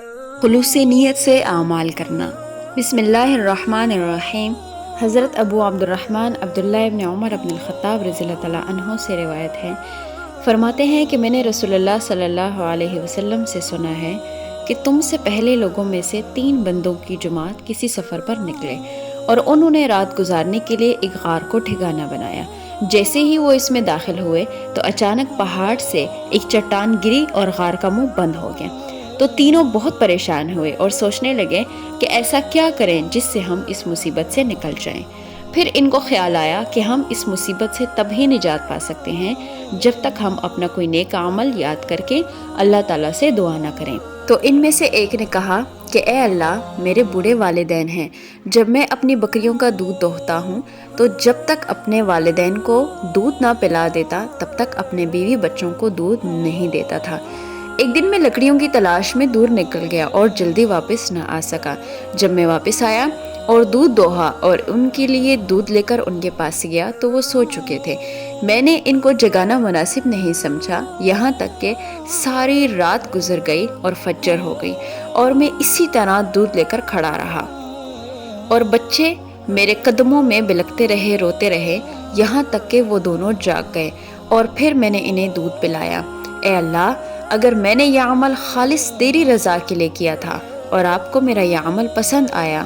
خلوص نیت سے اعمال کرنا۔ بسم اللہ الرحمن الرحیم۔ حضرت ابو عبد الرحمن عبداللہ ابن عمر ابن الخطاب رضی اللہ تعالیٰ عنہ سے روایت ہے، فرماتے ہیں کہ میں نے رسول اللہ صلی اللہ علیہ وسلم سے سنا ہے کہ تم سے پہلے لوگوں میں سے 3 بندوں کی جماعت کسی سفر پر نکلے اور انہوں نے رات گزارنے کے لیے ایک غار کو ٹھکانہ بنایا۔ جیسے ہی وہ اس میں داخل ہوئے تو اچانک پہاڑ سے ایک چٹان گری اور غار کا منہ بند ہو گیا۔ تو تینوں بہت پریشان ہوئے اور سوچنے لگے کہ ایسا کیا کریں جس سے ہم اس مصیبت سے نکل جائیں۔ پھر ان کو خیال آیا کہ ہم اس مصیبت سے تب ہی نجات پا سکتے ہیں جب تک ہم اپنا کوئی نیک عمل یاد کر کے اللہ تعالیٰ سے دعا نہ کریں۔ تو ان میں سے ایک نے کہا کہ اے اللہ، میرے بوڑھے والدین ہیں، جب میں اپنی بکریوں کا دودھ دوہتا ہوں تو جب تک اپنے والدین کو دودھ نہ پلا دیتا تب تک اپنے بیوی بچوں کو دودھ نہیں دیتا تھا۔ ایک دن میں لکڑیوں کی تلاش میں دور نکل گیا اور جلدی واپس نہ آ سکا۔ جب میں واپس آیا اور دودھ دوہا اور ان کے لیے دودھ لے کر ان کے پاس گیا تو وہ سو چکے تھے۔ میں نے ان کو جگانا مناسب نہیں سمجھا، یہاں تک کہ ساری رات گزر گئی اور فجر ہو گئی اور میں اسی طرح دودھ لے کر کھڑا رہا اور بچے میرے قدموں میں بلکتے رہے، روتے رہے، یہاں تک کہ وہ دونوں جاگ گئے اور پھر میں نے انہیں دودھ پلایا۔ اے اللہ، اگر میں نے یہ عمل خالص تیری رضا کے لیے کیا تھا اور آپ کو میرا یہ عمل پسند آیا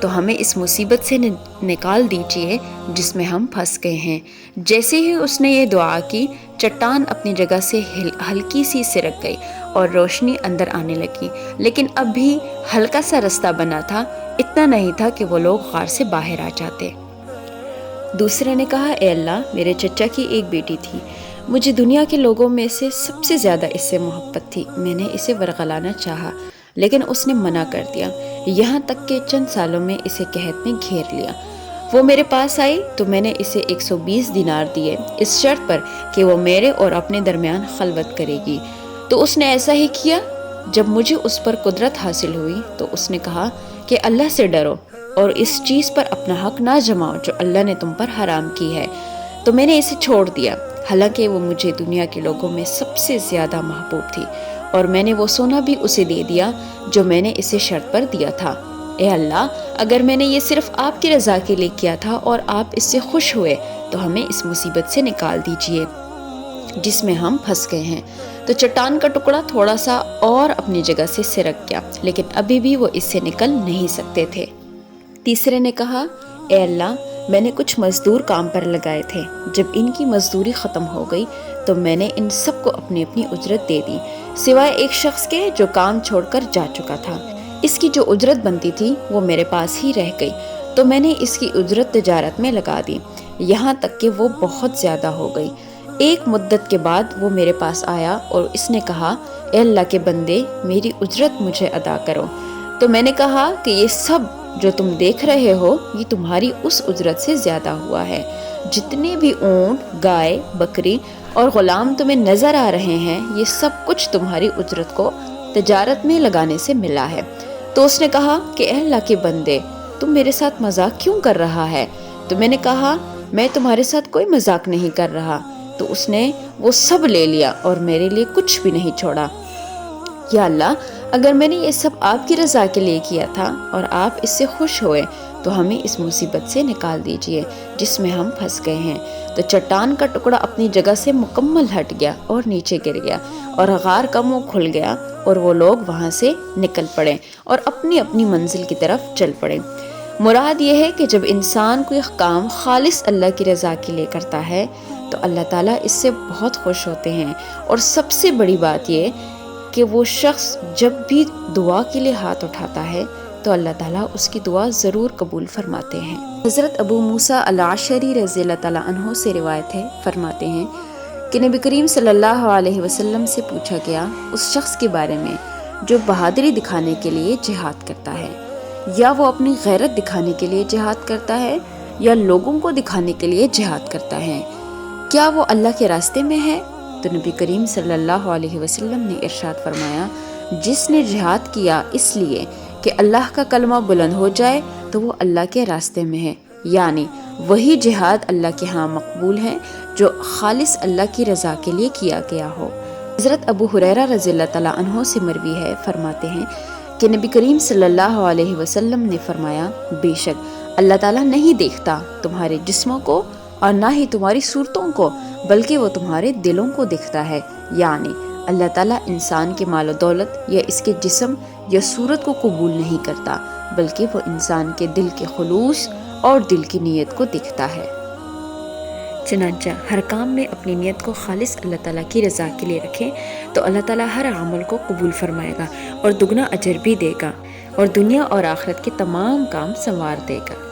تو ہمیں اس مصیبت سے نکال دیجئے جس میں ہم پھنس گئے ہیں۔ جیسے ہی اس نے یہ دعا کی، چٹان اپنی جگہ سے ہلکی سی سرک گئی اور روشنی اندر آنے لگی، لیکن اب بھی ہلکا سا رستہ بنا تھا، اتنا نہیں تھا کہ وہ لوگ غار سے باہر آ جاتے۔ دوسرے نے کہا اے اللہ، میرے چچا کی ایک بیٹی تھی، مجھے دنیا کے لوگوں میں سے سب سے زیادہ اس سے محبت تھی۔ میں نے اسے ورغلانا چاہا لیکن اس نے منع کر دیا، یہاں تک کہ چند سالوں میں اسے قحط میں گھیر لیا۔ وہ میرے پاس آئی تو میں نے اسے 120 دینار دیے اس شرط پر کہ وہ میرے اور اپنے درمیان خلوت کرے گی، تو اس نے ایسا ہی کیا۔ جب مجھے اس پر قدرت حاصل ہوئی تو اس نے کہا کہ اللہ سے ڈرو اور اس چیز پر اپنا حق نہ جماؤ جو اللہ نے تم پر حرام کی ہے، تو میں نے اسے چھوڑ دیا، حالانکہ وہ مجھے دنیا کے لوگوں میں سب سے زیادہ محبوب تھی، اور میں نے وہ سونا بھی اسے دے دیا جو میں نے اسے شرط پر دیا تھا۔ اے اللہ، اگر میں نے یہ صرف آپ کی رضا کے لیے کیا تھا اور آپ اس سے خوش ہوئے تو ہمیں اس مصیبت سے نکال دیجئے جس میں ہم پھنس گئے ہیں۔ تو چٹان کا ٹکڑا تھوڑا سا اور اپنی جگہ سے سرک گیا، لیکن ابھی بھی وہ اس سے نکل نہیں سکتے تھے۔ تیسرے نے کہا اے اللہ، میں نے کچھ مزدور کام پر لگائے تھے، جب ان کی مزدوری ختم ہو گئی تو میں نے ان سب کو اپنی اپنی اجرت دے دی، سوائے ایک شخص کے جو کام چھوڑ کر جا چکا تھا۔ اس کی جو اجرت بنتی تھی وہ میرے پاس ہی رہ گئی، تو میں نے اس کی اجرت تجارت میں لگا دی، یہاں تک کہ وہ بہت زیادہ ہو گئی۔ ایک مدت کے بعد وہ میرے پاس آیا اور اس نے کہا اے اللہ کے بندے، میری اجرت مجھے ادا کرو۔ تو میں نے کہا کہ یہ سب جو تم دیکھ رہے ہو یہ تمہاری اس اجرت سے زیادہ ہوا ہے۔ جتنے بھی اونٹ، گائے، بکری اور غلام تمہیں نظر آ رہے ہیں یہ سب کچھ تمہاری اجرت کو تجارت میں لگانے سے ملا ہے۔ تو اس نے کہا کہ اے اللہ کے بندے، تم میرے ساتھ مذاق کیوں کر رہا ہے؟ تو میں نے کہا میں تمہارے ساتھ کوئی مذاق نہیں کر رہا۔ تو اس نے وہ سب لے لیا اور میرے لیے کچھ بھی نہیں چھوڑا۔ یا اللہ، اگر میں نے یہ سب آپ کی رضا کے لیے کیا تھا اور آپ اس سے خوش ہوئے تو ہمیں اس مصیبت سے نکال دیجئے جس میں ہم پھنس گئے ہیں۔ تو چٹان کا ٹکڑا اپنی جگہ سے مکمل ہٹ گیا اور نیچے گر گیا اور غار کا منہ کھل گیا اور وہ لوگ وہاں سے نکل پڑے اور اپنی اپنی منزل کی طرف چل پڑے۔ مراد یہ ہے کہ جب انسان کوئی کام خالص اللہ کی رضا کے لیے کرتا ہے تو اللہ تعالیٰ اس سے بہت خوش ہوتے ہیں، اور سب سے بڑی بات یہ کہ وہ شخص جب بھی دعا کے لیے ہاتھ اٹھاتا ہے تو اللہ تعالیٰ اس کی دعا ضرور قبول فرماتے ہیں۔ حضرت ابو موسیٰ الاشعری رضی اللہ تعالیٰ عنہ سے روایت ہے، فرماتے ہیں کہ نبی کریم صلی اللہ علیہ وسلم سے پوچھا گیا اس شخص کے بارے میں جو بہادری دکھانے کے لیے جہاد کرتا ہے، یا وہ اپنی غیرت دکھانے کے لیے جہاد کرتا ہے یا لوگوں کو دکھانے کے لیے جہاد کرتا ہے، کیا وہ اللہ کے راستے میں ہے؟ تو نبی کریم صلی اللہ علیہ وسلم نے ارشاد فرمایا جس نے جہاد کیا اس لیے کہ اللہ کا کلمہ بلند ہو جائے تو وہ اللہ کے راستے میں ہے، یعنی وہی جہاد اللہ کے ہاں مقبول ہے جو خالص اللہ کی رضا کے لیے کیا گیا ہو۔ حضرت ابو ہریرہ رضی اللہ تعالیٰ عنہ سے مروی ہے، فرماتے ہیں کہ نبی کریم صلی اللہ علیہ وسلم نے فرمایا، بے شک اللہ تعالیٰ نہیں دیکھتا تمہارے جسموں کو اور نہ ہی تمہاری صورتوں کو، بلکہ وہ تمہارے دلوں کو دیکھتا ہے۔ یعنی اللہ تعالیٰ انسان کے مال و دولت یا اس کے جسم یا صورت کو قبول نہیں کرتا، بلکہ وہ انسان کے دل کے خلوص اور دل کی نیت کو دیکھتا ہے۔ چنانچہ ہر کام میں اپنی نیت کو خالص اللہ تعالیٰ کی رضا کے لیے رکھیں تو اللہ تعالیٰ ہر عمل کو قبول فرمائے گا اور دگنا اجر بھی دے گا، اور دنیا اور آخرت کے تمام کام سنوار دے گا۔